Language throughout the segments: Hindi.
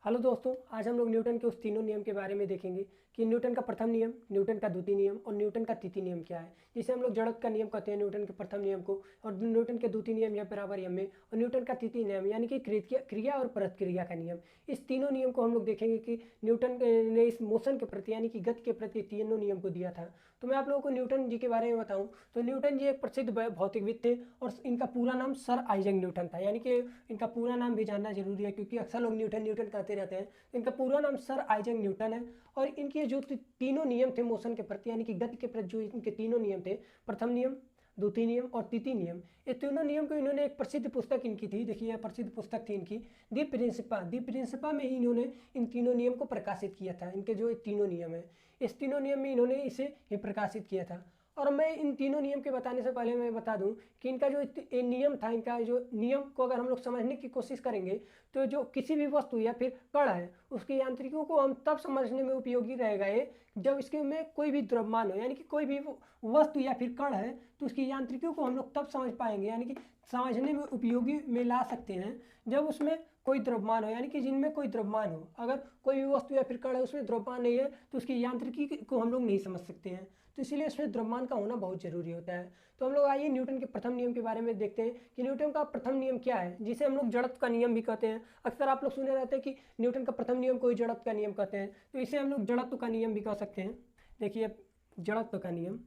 हेलो दोस्तों, आज हम लोग न्यूटन के उस तीनों नियम के बारे में देखेंगे कि न्यूटन का प्रथम नियम, न्यूटन का द्वितीय नियम और न्यूटन का तृतीय नियम क्या है। जिसे हम लोग जड़त्व का नियम कहते हैं न्यूटन के प्रथम नियम को, और न्यूटन के द्वितीय नियम या बराबर एम में, और न्यूटन का तृतीय नियम यानी कि क्रिया और प्रतिक्रिया का नियम। इस तीनों नियम को हम लोग देखेंगे कि न्यूटन ने इस मोशन के प्रति यानी कि गति के प्रति तीनों नियम को दिया था। तो मैं आप लोगों को न्यूटन जी के बारे में बताऊं तो न्यूटन जी एक प्रसिद्ध भौतिकविद थे और इनका पूरा नाम सर आइजैक न्यूटन था। यानी कि इनका पूरा नाम भी जानना जरूरी है क्योंकि अक्सर लोग न्यूटन न्यूटन कहते रहते हैं। इनका पूरा नाम सर आइजैक न्यूटन है और इनके जो तीनों नियम थे मोशन के प्रति यानी कि गति के प्रति, जो इनके तीनों नियम थे, प्रथम नियम, द्वितीय नियम और तृतीय नियम, ये तीनों नियम को इन्होंने एक प्रसिद्ध पुस्तक इनकी थी। देखिए, प्रसिद्ध पुस्तक थी इनकी दी प्रिंसिपा में ही इन्होंने इन तीनों नियम को प्रकाशित किया था। इनके जो तीनों नियम है, इस तीनों नियम में इन्होंने इसे प्रकाशित किया था। और मैं इन तीनों नियम के बताने से पहले मैं बता दूं कि इनका जो नियम था, इनका जो नियम को अगर हम लोग समझने की कोशिश करेंगे तो जो किसी भी वस्तु या फिर कण है उसकी यांत्रिकों को हम तब समझने में उपयोगी रहेगा ये जब इसके में कोई भी द्रव्यमान हो। यानी कि कोई भी वस्तु या फिर कण है तो उसकी यांत्रिकों को हम लोग तब समझ पाएंगे, यानी कि समझने में उपयोगी में ला सकते हैं जब उसमें कोई द्रव्यमान हो, यानी कि जिनमें कोई द्रव्यमान हो। अगर कोई भी वस्तु या फिर कण है उसमें द्रव्यमान नहीं है तो उसकी यांत्रिकी को हम लोग नहीं समझ सकते हैं। तो इसीलिए इसमें द्रव्यमान का होना बहुत जरूरी होता है। तो हम लोग आइए न्यूटन के प्रथम नियम के बारे में देखते हैं कि न्यूटन का प्रथम नियम क्या है, जिसे हम लोग जड़त्व का नियम भी कहते हैं। अक्सर आप लोग सुने रहते हैं कि न्यूटन का प्रथम नियम को ही जड़त्व का नियम कहते हैं, तो इसे हम लोग जड़त्व का नियम भी कह सकते हैं। देखिए, जड़त्व का नियम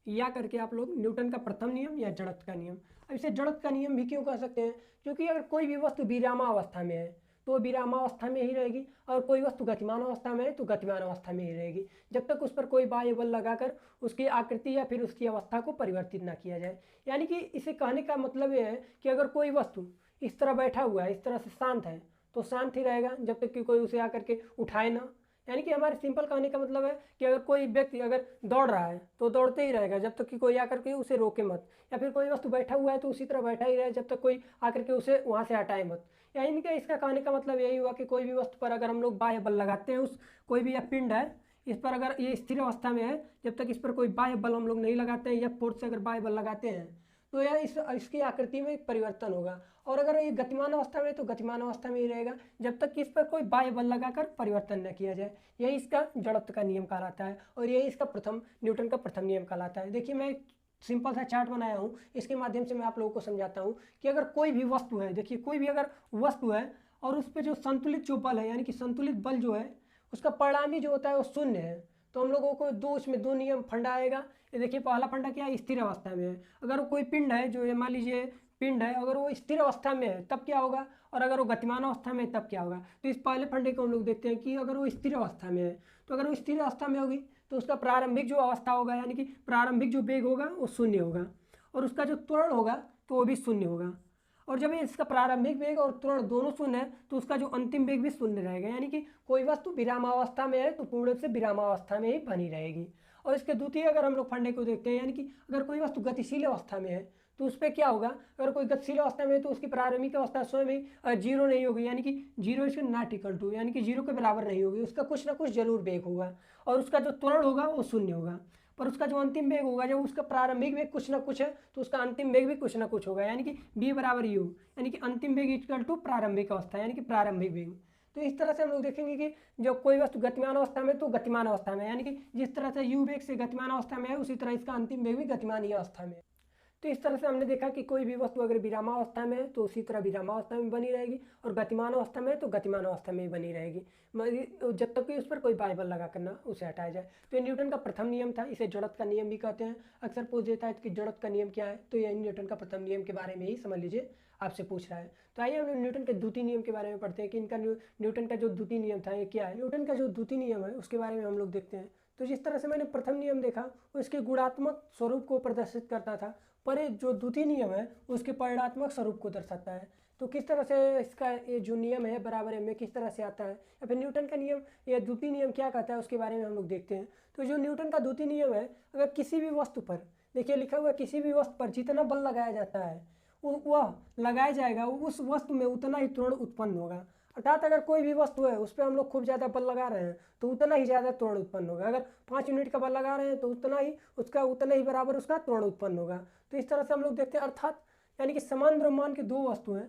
या करके आप लोग न्यूटन का प्रथम नियम या जड़त्व का नियम। अब इसे जड़त्व का नियम भी क्यों कह सकते हैं, क्योंकि अगर कोई भी वस्तु विरामावस्था में है तो वो विरामावस्था में ही रहेगी, और कोई वस्तु गतिमान अवस्था में है तो गतिमान अवस्था में ही रहेगी जब तक उस पर कोई बाह्य बल लगाकर उसकी आकृति या फिर उसकी अवस्था को परिवर्तित ना किया जाए। यानी कि इसे कहने का मतलब ये है कि अगर कोई वस्तु इस तरह बैठा हुआ है, इस तरह से शांत है, तो शांत ही रहेगा जब तक कि कोई उसे आकर के उठाए ना। यानी कि हमारे सिंपल कहने का मतलब है कि अगर कोई व्यक्ति अगर दौड़ रहा है तो दौड़ते ही रहेगा जब तक कि कोई आकर के उसे रोके मत, या फिर कोई वस्तु बैठा हुआ है तो उसी तरह बैठा ही रहे जब तक कोई आकर के उसे वहाँ से हटाए मत। यानी कि इसका कहने का मतलब यही हुआ कि कोई भी वस्तु पर अगर हम लोग बाह्य बल लगाते हैं, उस कोई भी यह पिंड है इस पर अगर ये स्थिर अवस्था में है, जब तक इस पर कोई बाह्य बल हम लोग नहीं लगाते हैं या फोर्स से अगर बाह्य बल लगाते हैं तो यह इसकी आकृति में परिवर्तन होगा। और अगर ये गतिमान अवस्था में तो गतिमान अवस्था में ही रहेगा जब तक कि इस पर कोई बाह्य बल लगाकर परिवर्तन न किया जाए। यही इसका जड़त्व का नियम कहलाता है और यही इसका न्यूटन का प्रथम नियम कहलाता है। देखिए, मैं सिंपल सा चार्ट बनाया हूँ, इसके माध्यम से मैं आप लोगों को समझाता हूँ कि अगर कोई भी वस्तु है, देखिए कोई भी अगर वस्तु है और उस पर जो संतुलित जो बल है, यानी कि संतुलित बल जो है उसका परिणामी जो होता है वो शून्य है, तो हम लोगों को इसमें दो नियम फंडा आएगा। ये देखिए, पहला फंडा क्या है, स्थिर अवस्था में है। अगर कोई पिंड है, जो ये मान लीजिए पिंड है, अगर वो स्थिर अवस्था में है तब क्या होगा, और अगर वो गतिमान अवस्था में है तब क्या होगा। तो इस पहले फंडे को हम लोग देखते हैं कि अगर वो स्थिर अवस्था में है तो अगर वो स्थिर अवस्था में होगी तो उसका प्रारंभिक जो अवस्था होगा, यानी कि प्रारंभिक जो वेग होगा वो शून्य होगा, और उसका जो त्वरण होगा तो वो भी शून्य होगा। और जब इसका प्रारंभिक वेग और त्वरण दोनों शून्य है तो उसका जो अंतिम वेग भी शून्य रहेगा। यानी कि कोई वस्तु विरामावस्था में है तो पूर्ण रूप से विरामावस्था में ही बनी रहेगी। और इसके द्वितीय अगर हम लोग फंडे को देखते हैं, यानी कि अगर कोई वस्तु गतिशील अवस्था में है तो उस पर क्या होगा, अगर कोई गतिशील अवस्था में है तो उसकी प्रारंभिक अवस्था स्वयं ही जीरो नहीं होगी, यानी कि zero is not equal to, यानी कि जीरो के बराबर नहीं होगी, उसका कुछ ना कुछ जरूर वेग होगा, और उसका जो त्वरण होगा वो शून्य होगा। पर उसका जो अंतिम वेग होगा, जब उसका प्रारंभिक वेग कुछ ना कुछ है तो उसका अंतिम वेग भी कुछ ना कुछ होगा, यानी कि b बराबर u, यानी कि अंतिम वेग इक्वल टू प्रारंभिक अवस्था यानी कि प्रारंभिक वेग। तो इस तरह से हम लोग देखेंगे कि जब कोई वस्तु गतिमान अवस्था में तो गतिमान अवस्था में, यानी कि जिस तरह से u वेग से गतिमान अवस्था में है उसी तरह इसका अंतिम वेग भी गतिमान ही अवस्था में है। तो इस तरह से हमने देखा कि कोई भी वस्तु अगर विरामावस्था में है तो उसी तरह विरामावस्था में बनी रहेगी, और गतिमान अवस्था में है तो गतिमान अवस्था में ही बनी रहेगी जब तक कि उस पर कोई बाह्य बल लगा करना उसे हटाया जाए। तो ये न्यूटन का प्रथम नियम था, इसे जड़त्व का नियम भी कहते हैं। अक्सर पूछ देता है कि जड़त्व का नियम क्या है, तो ये न्यूटन का प्रथम नियम के बारे में ही समझ लीजिए आपसे पूछ रहा है। तो आइए हम न्यूटन के द्वितीय नियम के बारे में पढ़ते हैं कि इनका न्यूटन का जो द्वितीय नियम था ये क्या है। न्यूटन का जो द्वितीय नियम है उसके बारे में हम लोग देखते हैं। तो जिस तरह से मैंने प्रथम नियम देखा वो इसके गुणात्मक स्वरूप को प्रदर्शित करता था, पर ये जो द्वितीय नियम है उसके परिणात्मक स्वरूप को दर्शाता है। तो किस तरह से इसका ये जो नियम है बराबर एम में किस तरह से आता है, या फिर न्यूटन का नियम या द्वितीय नियम क्या कहता है उसके बारे में हम लोग देखते हैं। तो जो न्यूटन का द्वितीय नियम है, अगर किसी भी वस्तु पर, देखिए लिखा हुआ है किसी भी वस्तु पर जितना बल लगाया जाता है वह लगाया जाएगा उस वस्तु में उतना ही त्वरण उत्पन्न होगा। अर्थात अगर कोई भी वस्तु है उस पर हम लोग खूब ज़्यादा बल लगा रहे हैं तो उतना ही ज़्यादा त्वरण उत्पन्न होगा। अगर 5 यूनिट का बल लगा रहे हैं तो उतना ही बराबर उसका त्वरण उत्पन्न होगा। तो इस तरह से हम लोग देखते हैं, अर्थात यानी कि समान द्रव्यमान की दो वस्तुएं,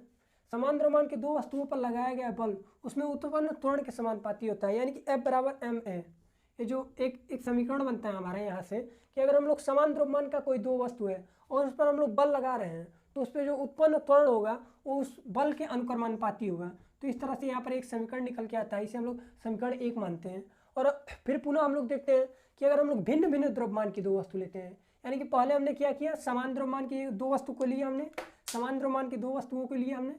समान द्रव्यमान की दो वस्तुओं पर लगाया गया बल उसमें उत्पन्न त्वरण के समानुपाती होता है, यानी कि F बराबर ma। ये जो एक समीकरण बनता है हमारे यहाँ से कि अगर हम लोग समान द्रव्यमान का कोई दो वस्तु है और उस पर हम लोग बल लगा रहे हैं तो उस पर जो उत्पन्न त्वरण होगा वो उस बल के अनुक्रमानुपाती होगा। तो इस तरह से यहाँ पर एक समीकरण निकल के आता है, इसे हम लोग समीकरण 1 मानते हैं। और फिर पुनः हम लोग देखते हैं कि अगर हम लोग भिन्न भिन्न द्रव्यमान की दो वस्तु लेते हैं, यानी कि पहले हमने क्या किया, समान द्रव्यमान की दो वस्तु को लिया हमने, समान द्रव्यमान की दो वस्तुओं को लिया हमने,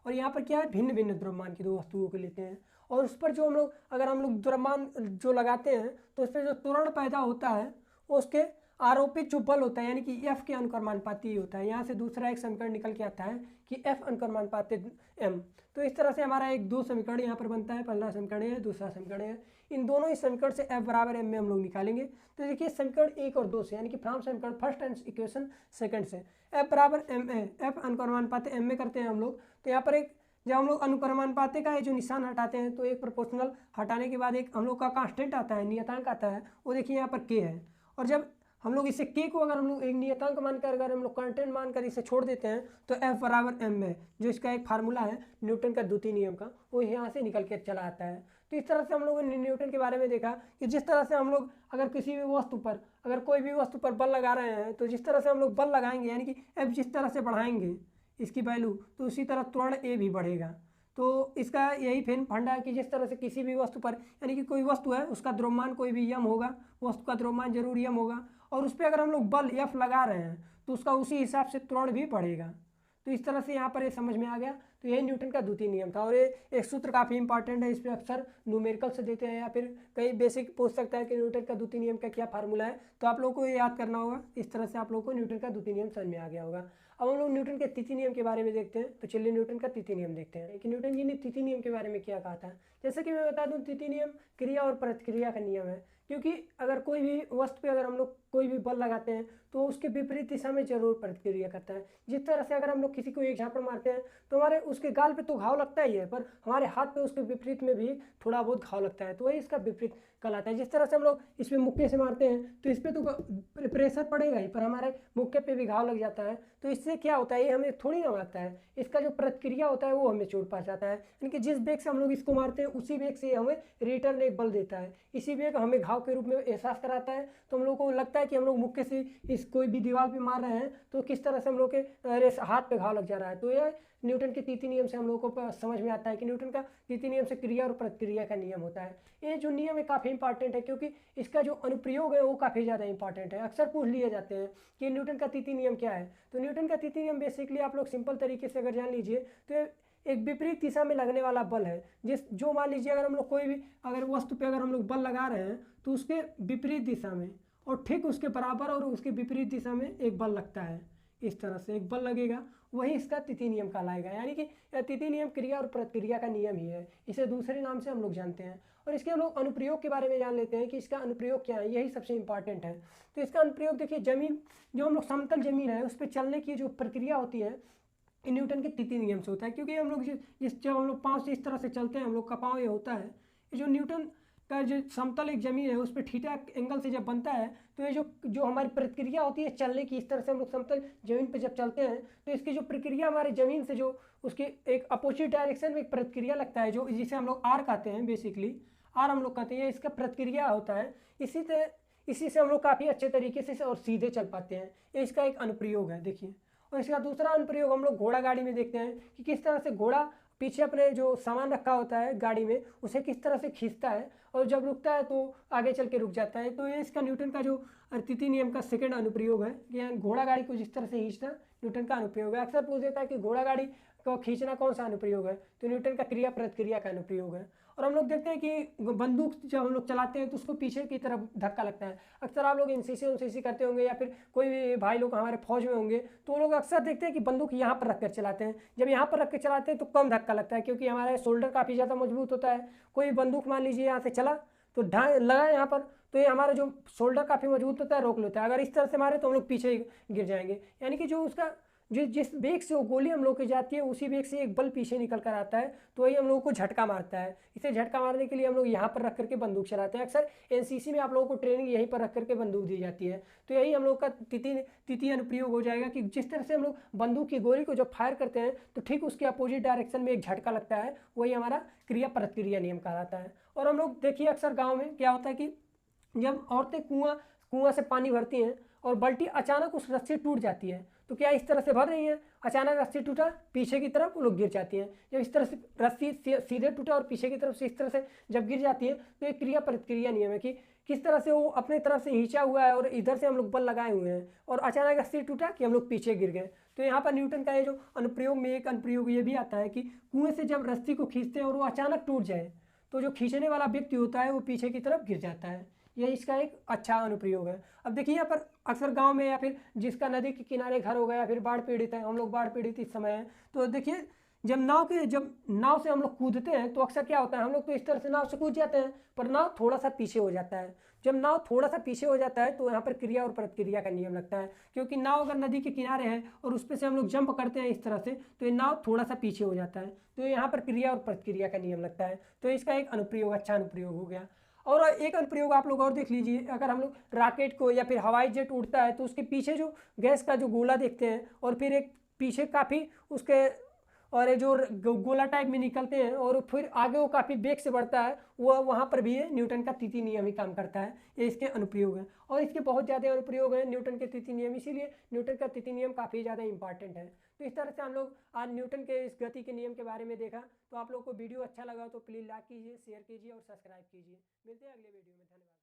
और यहाँ पर क्या है, भिन्न भिन्न द्रव्यमान की दो वस्तुओं को लेते हैं और उस पर जो हम लोग अगर हम लोग द्रव्यमान जो लगाते हैं तो उस पर जो त्वरण पैदा होता है वो उसके आरोपित जो बल होता है यानी कि F के अनुक्रमानुपाती होता है। यहाँ से दूसरा एक समीकरण निकल के आता है कि F अनुक्रमानुपाती M। तो इस तरह से हमारा एक दो समीकरण यहाँ पर बनता है, पहला समीकरण है, दूसरा समीकरण है। इन दोनों ही समीकरण से F बराबर M में हम लोग निकालेंगे। तो देखिए समीकरण 1 और 2 से, यानी कि फ्रॉम समीकरण फर्स्ट एंड इक्वेशन सेकंड से F बराबर M है, F अनुक्रमानुपाती M में करते हैं हम लोग। तो यहाँ पर एक जब हम लोग अनुक्रमानुपाती का ये जो निशान हटाते हैं तो एक प्रोपोर्शनल हटाने के बाद एक हम लोग का कांस्टेंट आता है, नियतांक आता है, वो देखिए यहाँ पर K है। और जब हम लोग इसे K को अगर हम लोग एक नियतांक मानकर अगर हम लोग कांस्टेंट मानकर इसे छोड़ देते हैं तो F बराबर M है, जो इसका एक फार्मूला है न्यूटन का द्वितीय नियम का, वो यहाँ से निकल के चला आता है। तो इस तरह से हम लोगों ने न्यूटन के बारे में देखा कि जिस तरह से हम लोग अगर किसी भी वस्तु पर अगर कोई भी वस्तु पर बल लगा रहे हैं तो जिस तरह से हम लोग बल लगाएंगे यानी कि F जिस तरह से बढ़ाएंगे इसकी वैल्यू तो उसी तरह त्वरण A भी बढ़ेगा। तो इसका यही फिर फंडा है कि जिस तरह से किसी भी वस्तु पर यानी कि कोई वस्तु है उसका द्रव्यमान कोई भी यम होगा, वस्तु का द्रव्यमान जरूर यम होगा और उस पर अगर हम लोग बल F लगा रहे हैं तो उसका उसी हिसाब से त्वरण भी बढ़ेगा। तो इस तरह से यहाँ पर ये समझ में आ गया। तो यही न्यूटन का द्वितीय नियम था और ये एक सूत्र काफ़ी इंपॉर्टेंट है, इस पर अक्सर न्यूमेरिकल से देते हैं या फिर कई बेसिक पूछ सकता है कि न्यूटन का द्वितीय नियम का क्या फार्मूला है, तो आप लोगों को ये याद करना होगा। इस तरह से आप लोगों को न्यूटन का द्वितीय नियम समझ में आ गया होगा। अब हम लोग न्यूटन के तृतीय नियम के बारे में देखते हैं। तो चलिए न्यूटन का तृतीय नियम देखते हैं कि न्यूटन जी ने तृतीय नियम के बारे में क्या कहा था। जैसे कि मैं बता दूं, तृतीय नियम क्रिया और प्रतिक्रिया का नियम है, क्योंकि अगर कोई भी वस्तु पे अगर हम लोग कोई भी बल लगाते हैं तो उसके विपरीत दिशा में जरूर प्रतिक्रिया करता है। जिस तरह से अगर हम लोग किसी को एक झापड़ मारते हैं तो हमारे उसके गाल पे तो घाव लगता ही है, पर हमारे हाथ पे उसके विपरीत में भी थोड़ा बहुत घाव लगता है, तो वही इसका विपरीत कहलाता है। जिस तरह से हम लोग इस पर मुक्के से मारते हैं तो इस पर तो प्रेशर पड़ेगा ही, पर हमारे मुक्के पे भी घाव लग जाता है। तो इससे क्या होता है, ये हमें थोड़ी ना लगता है, इसका जो प्रतिक्रिया होता है वो हमें चोट पहुंचाता है। यानी कि जिस वेग से हम लोग इसको मारते हैं उसी वेग से हमें रिटर्न एक बल देता है, इसी वेग हमें घाव के रूप में एहसास कराता है। तो हम लोग को लगता है कि हम लोग मुक्के से इस कोई भी दीवार पे मार रहे हैं तो किस तरह से हम लोग के हाथ पे घाव लग जा रहा है। तो यह न्यूटन के तृतीय नियम से हम लोगों को समझ में आता है कि न्यूटन का तृतीय नियम से क्रिया और प्रतिक्रिया का नियम होता है। ये जो नियम है काफ़ी इंपॉर्टेंट है, क्योंकि इसका जो अनुप्रयोग है वो काफ़ी ज़्यादा इंपॉर्टेंट है। अक्सर पूछ लिए जाते हैं कि न्यूटन का तृतीय नियम क्या है। तो न्यूटन का तृतीय नियम बेसिकली आप लोग सिंपल तरीके से अगर जान लीजिए तो एक विपरीत दिशा में लगने वाला बल है। जो मान लीजिए अगर हम लोग कोई भी अगर वस्तु पे अगर हम लोग बल लगा रहे हैं तो उसके विपरीत दिशा में और ठीक उसके बराबर और उसके विपरीत दिशा में एक बल लगता है, इस तरह से एक बल लगेगा, वही इसका तृतीय नियम कहलाएगा। यानी कि तृतीय नियम क्रिया और प्रतिक्रिया का नियम ही है, इसे दूसरे नाम से हम लोग जानते हैं। और इसके हम लोग अनुप्रयोग के बारे में जान लेते हैं कि इसका अनुप्रयोग क्या है, यही सबसे इंपॉर्टेंट है। तो इसका अनुप्रयोग देखिए, जमीन जो हम लोग समतल जमीन है उस पर चलने की जो प्रक्रिया होती है न्यूटन के तृतीय नियम से होता है। क्योंकि हम लोग जब हम लोग पाँव से इस तरह से चलते हैं, हम लोग का पाँव ये होता है, ये जो न्यूटन का जो समतल एक जमीन है उस पर थीटा एंगल से जब बनता है तो ये जो हमारी प्रक्रिया होती है चलने की, इस तरह से हम लोग समतल जमीन पर जब चलते हैं तो इसकी जो प्रक्रिया हमारे जमीन से जो उसके एक अपोजिट डायरेक्शन में एक प्रतिक्रिया लगता है, जो जिसे हम लोग आर कहते हैं, बेसिकली आर हम लोग कहते हैं, इसका प्रतिक्रिया होता है। इसी से हम लोग काफ़ी अच्छे तरीके से और सीधे चल पाते हैं। ये इसका एक अनुप्रयोग है, देखिए। और इसका दूसरा अनुप्रयोग हम लोग घोड़ा गाड़ी में देखते हैं कि किस तरह से घोड़ा पीछे अपने जो सामान रखा होता है गाड़ी में उसे किस तरह से खींचता है और जब रुकता है तो आगे चल के रुक जाता है। तो ये इसका न्यूटन का जो तृतीय नियम का सेकंड अनुप्रयोग है कि घोड़ा गाड़ी को जिस तरह से खींचना न्यूटन का अनुप्रयोग है। अक्सर पूछ देता है कि घोड़ा गाड़ी को खींचना कौन सा अनुप्रयोग है, तो न्यूटन का क्रिया प्रतिक्रिया का अनुप्रयोग है। और हम लोग देखते हैं कि बंदूक जब हम लोग चलाते हैं तो उसको पीछे की तरफ धक्का लगता है। अक्सर आप लोग एनसीसी करते होंगे या फिर कोई भी भाई लोग हमारे फौज में होंगे तो वो लोग अक्सर देखते हैं कि बंदूक यहाँ पर रख कर चलाते हैं। जब यहाँ पर रख कर चलाते हैं तो कम धक्का लगता है, क्योंकि हमारा शोल्डर काफ़ी ज़्यादा मजबूत होता है। कोई बंदूक मान लीजिए यहाँ से चला तो लगा यहाँ पर, तो ये हमारा जो शोल्डर काफ़ी मजबूत होता है रोक लेता है। अगर इस तरह से मारे तो हम लोग पीछे गिर जाएंगे। यानी कि जो उसका जिस वेग से वो गोली हम लोग की जाती है उसी वेग से एक बल पीछे निकल कर आता है, तो वही हम लोगों को झटका मारता है। इसे झटका मारने के लिए हम लोग यहाँ पर रख करके बंदूक चलाते हैं। अक्सर एनसीसी में आप लोगों को ट्रेनिंग यहीं पर रख करके बंदूक दी जाती है। तो यही हम लोग का तृतीय अनुप्रयोग हो जाएगा कि जिस तरह से हम लोग बंदूक की गोली को जब फायर करते हैं तो ठीक उसके अपोजिट डायरेक्शन में एक झटका लगता है, वही हमारा क्रिया प्रतिक्रिया नियम कहलाता है। और हम लोग देखिए अक्सर गाँव में क्या होता है कि जब औरतें कुआं से पानी भरती हैं और बाल्टी अचानक उस रस्सी टूट जाती है, तो क्या इस तरह से भर रही हैं, अचानक रस्सी टूटा, पीछे की तरफ वो लोग गिर जाती हैं। जब इस तरह से रस्सी सीधे टूटा और पीछे की तरफ से इस तरह से जब गिर जाती है, तो एक क्रिया प्रतिक्रिया नियम है कि किस तरह से वो अपने तरफ से खींचा हुआ है और इधर से हम लोग बल लगाए हुए हैं और अचानक रस्सी टूटा कि हम लोग पीछे गिर गए। तो यहाँ पर न्यूटन का ये जो अनुप्रयोग में एक अनुप्रयोग ये भी आता है कि कुएं से जब रस्सी को खींचते हैं और वो अचानक टूट जाए, तो जो खींचने वाला व्यक्ति होता है वो पीछे की तरफ गिर जाता है। ये इसका एक अच्छा अनुप्रयोग है। अब देखिए यहाँ पर अक्सर गांव में या फिर जिसका नदी के किनारे घर हो गया या फिर बाढ़ पीड़ित है, हम लोग बाढ़ पीड़ित इस समय है, तो देखिए जब नाव से हम लोग कूदते हैं तो अक्सर क्या होता है, हम लोग तो इस तरह से नाव से कूद जाते हैं पर नाव थोड़ा सा पीछे हो जाता है। जब नाव थोड़ा सा पीछे हो जाता है तो यहाँ पर क्रिया और प्रतिक्रिया का नियम लगता है, क्योंकि नाव अगर नदी के किनारे है और उस पर से हम लोग जंप करते हैं इस तरह से, तो ये नाव थोड़ा सा पीछे हो जाता है, तो यहाँ पर क्रिया और प्रतिक्रिया का नियम लगता है। तो इसका एक अनुप्रयोग, अच्छा अनुप्रयोग हो गया। और एक अनुप्रयोग आप लोग और देख लीजिए, अगर हम लोग रॉकेट को या फिर हवाई जेट उड़ता है तो उसके पीछे जो गैस का जो गोला देखते हैं और फिर एक पीछे काफ़ी उसके और ये जो गोला टाइप में निकलते हैं और फिर आगे वो काफ़ी वेग से बढ़ता है, वो वहाँ पर भी न्यूटन का तृतीय नियम ही काम करता है। ये इसके अनुप्रयोग है और इसके बहुत ज़्यादा अनुप्रयोग हैं न्यूटन के तृतीय नियम, इसीलिए न्यूटन का तृतीय नियम काफ़ी ज़्यादा इंपॉर्टेंट है। तो इस तरह से हम लोग आज न्यूटन के इस गति के नियम के बारे में देखा। तो आप लोग को वीडियो अच्छा लगा तो प्लीज़ लाइक कीजिए, शेयर कीजिए और सब्सक्राइब कीजिए। मिलते हैं अगले वीडियो में। धन्यवाद।